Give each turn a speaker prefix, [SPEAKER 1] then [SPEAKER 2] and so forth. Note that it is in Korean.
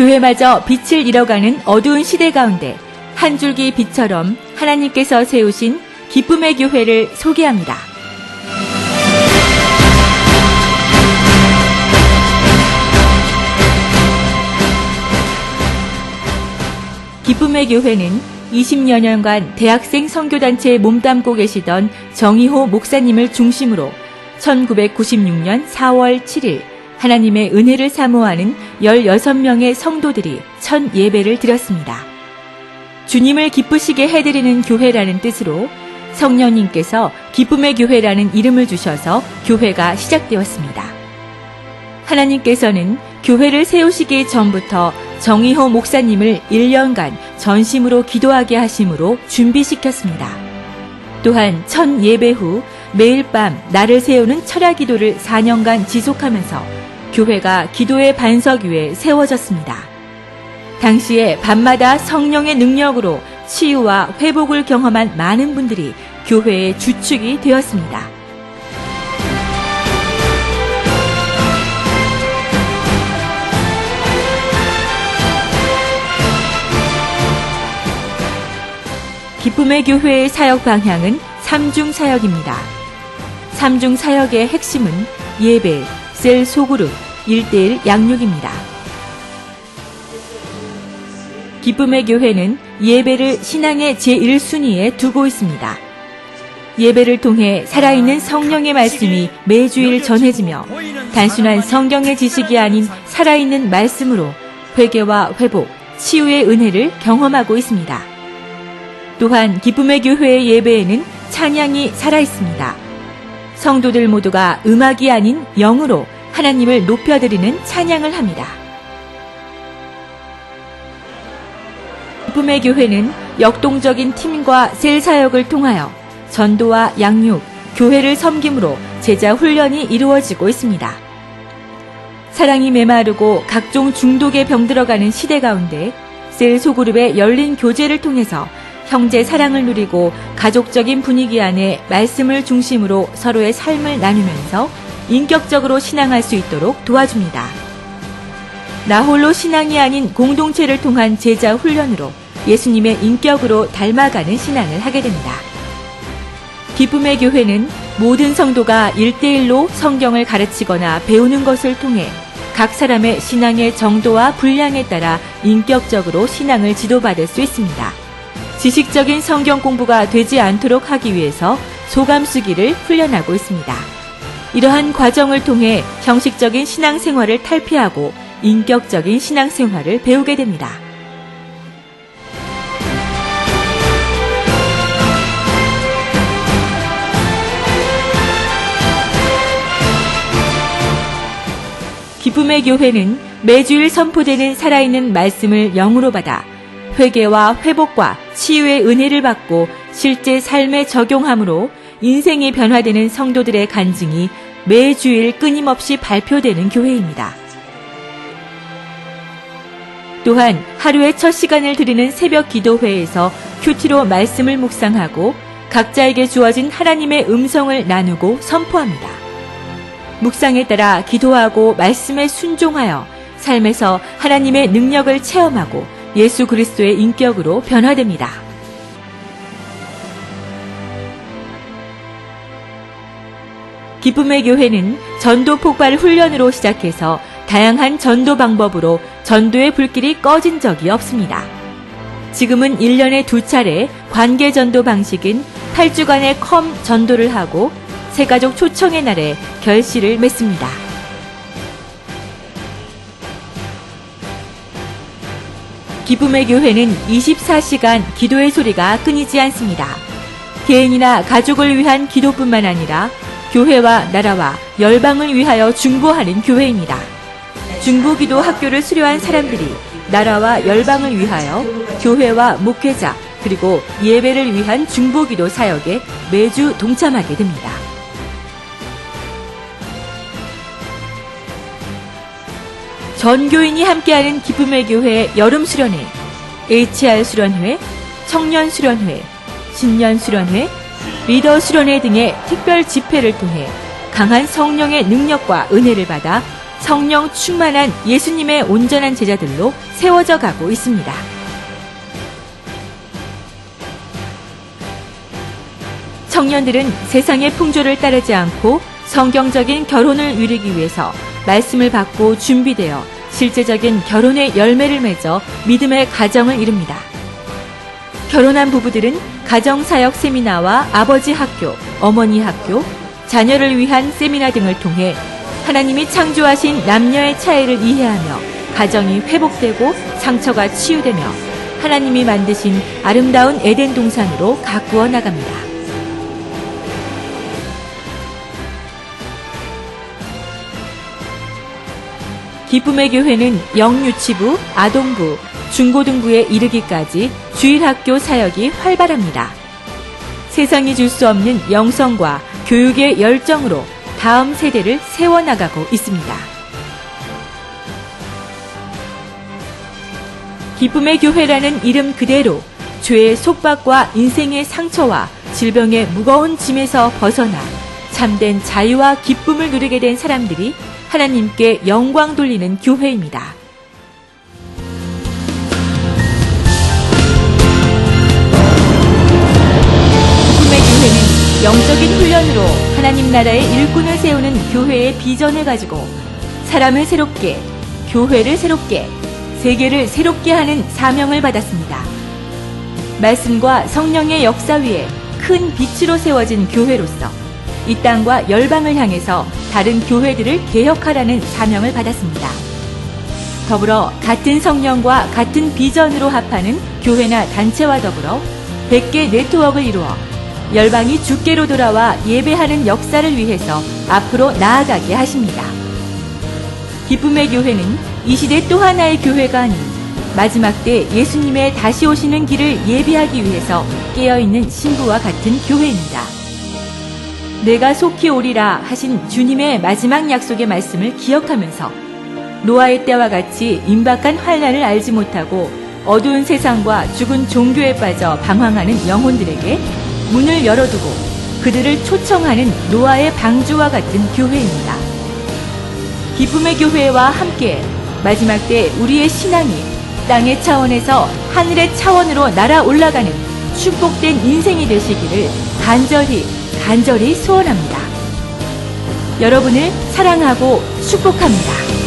[SPEAKER 1] 교회마저 빛을 잃어가는 어두운 시대 가운데 한 줄기 빛처럼 하나님께서 세우신 기쁨의 교회를 소개합니다. 기쁨의 교회는 20여 년간 대학생 선교단체에 몸담고 계시던 정의호 목사님을 중심으로 1996년 4월 7일 하나님의 은혜를 사모하는 16명의 성도들이 첫 예배를 드렸습니다. 주님을 기쁘시게 해드리는 교회라는 뜻으로 성령님께서 기쁨의 교회라는 이름을 주셔서 교회가 시작되었습니다. 하나님께서는 교회를 세우시기 전부터 정의호 목사님을 1년간 전심으로 기도하게 하심으로 준비시켰습니다. 또한 첫 예배 후 매일 밤 나를 세우는 철야 기도를 4년간 지속하면서 교회가 기도의 반석 위에 세워졌습니다. 당시에 밤마다 성령의 능력으로 치유와 회복을 경험한 많은 분들이 교회의 주축이 되었습니다. 기쁨의 교회의 사역 방향은 3중 사역입니다. 3중 사역의 핵심은 예배, 셀 소그룹, 1:1 양육입니다. 기쁨의 교회는 예배를 신앙의 제1순위에 두고 있습니다. 예배를 통해 살아있는 성령의 말씀이 매주일 전해지며 단순한 성경의 지식이 아닌 살아있는 말씀으로 회개와 회복, 치유의 은혜를 경험하고 있습니다. 또한 기쁨의 교회의 예배에는 찬양이 살아있습니다. 성도들 모두가 음악이 아닌 영으로 하나님을 높여드리는 찬양을 합니다. 기쁨의 교회는 역동적인 팀과 셀 사역을 통하여 전도와 양육, 교회를 섬김으로 제자 훈련이 이루어지고 있습니다. 사랑이 메마르고 각종 중독에 병들어가는 시대 가운데 셀 소그룹의 열린 교제를 통해서 형제 사랑을 누리고 가족적인 분위기 안에 말씀을 중심으로 서로의 삶을 나누면서 인격적으로 신앙할 수 있도록 도와줍니다. 나 홀로 신앙이 아닌 공동체를 통한 제자 훈련으로 예수님의 인격으로 닮아가는 신앙을 하게 됩니다. 기쁨의 교회는 모든 성도가 1:1로 성경을 가르치거나 배우는 것을 통해 각 사람의 신앙의 정도와 분량에 따라 인격적으로 신앙을 지도받을 수 있습니다. 지식적인 성경 공부가 되지 않도록 하기 위해서 소감수기를 훈련하고 있습니다. 이러한 과정을 통해 형식적인 신앙생활을 탈피하고 인격적인 신앙생활을 배우게 됩니다. 기쁨의 교회는 매주일 선포되는 살아있는 말씀을 영으로 받아 회개와 회복과 치유의 은혜를 받고 실제 삶에 적용함으로 인생이 변화되는 성도들의 간증이 매주일 끊임없이 발표되는 교회입니다. 또한 하루의 첫 시간을 드리는 새벽 기도회에서 큐티로 말씀을 묵상하고 각자에게 주어진 하나님의 음성을 나누고 선포합니다. 묵상에 따라 기도하고 말씀에 순종하여 삶에서 하나님의 능력을 체험하고 예수 그리스도의 인격으로 변화됩니다. 기쁨의 교회는 전도 폭발 훈련으로 시작해서 다양한 전도 방법으로 전도의 불길이 꺼진 적이 없습니다. 지금은 1년에 2차례 관계 전도 방식인 8주간의 컴 전도를 하고 새가족 초청의 날에 결실을 맺습니다. 기쁨의 교회는 24시간 기도의 소리가 끊이지 않습니다. 개인이나 가족을 위한 기도뿐만 아니라 교회와 나라와 열방을 위하여 중보하는 교회입니다. 중보기도 학교를 수료한 사람들이 나라와 열방을 위하여 교회와 목회자 그리고 예배를 위한 중보기도 사역에 매주 동참하게 됩니다. 전 교인이 함께하는 기쁨의 교회 여름 수련회, HR 수련회, 청년 수련회, 신년 수련회, 리더 수련회 등의 특별 집회를 통해 강한 성령의 능력과 은혜를 받아 성령 충만한 예수님의 온전한 제자들로 세워져 가고 있습니다. 청년들은 세상의 풍조를 따르지 않고 성경적인 결혼을 이루기 위해서 말씀을 받고 준비되어 실제적인 결혼의 열매를 맺어 믿음의 가정을 이룹니다. 결혼한 부부들은 가정사역 세미나와 아버지 학교, 어머니 학교, 자녀를 위한 세미나 등을 통해 하나님이 창조하신 남녀의 차이를 이해하며 가정이 회복되고 상처가 치유되며 하나님이 만드신 아름다운 에덴 동산으로 가꾸어 나갑니다. 기쁨의 교회는 영유치부, 아동부, 중고등부에 이르기까지 주일학교 사역이 활발합니다. 세상이 줄 수 없는 영성과 교육의 열정으로 다음 세대를 세워나가고 있습니다. 기쁨의 교회라는 이름 그대로 죄의 속박과 인생의 상처와 질병의 무거운 짐에서 벗어나 참된 자유와 기쁨을 누리게 된 사람들이 하나님께 영광 돌리는 교회입니다. 기쁨의 교회는 영적인 훈련으로 하나님 나라의 일꾼을 세우는 교회의 비전을 가지고 사람을 새롭게, 교회를 새롭게, 세계를 새롭게 하는 사명을 받았습니다. 말씀과 성령의 역사 위에 큰 빛으로 세워진 교회로서 이 땅과 열방을 향해서 다른 교회들을 개혁하라는 사명을 받았습니다. 더불어 같은 성령과 같은 비전으로 합하는 교회나 단체와 더불어 100개 네트워크를 이루어 열방이 주께로 돌아와 예배하는 역사를 위해서 앞으로 나아가게 하십니다. 기쁨의 교회는 이 시대 또 하나의 교회가 아닌 마지막 때 예수님의 다시 오시는 길을 예비하기 위해서 깨어있는 신부와 같은 교회입니다. 내가 속히 오리라 하신 주님의 마지막 약속의 말씀을 기억하면서 노아의 때와 같이 임박한 환난을 알지 못하고 어두운 세상과 죽은 종교에 빠져 방황하는 영혼들에게 문을 열어두고 그들을 초청하는 노아의 방주와 같은 교회입니다. 기쁨의 교회와 함께 마지막 때 우리의 신앙이 땅의 차원에서 하늘의 차원으로 날아 올라가는 축복된 인생이 되시기를 간절히 소원합니다. 여러분을 사랑하고 축복합니다.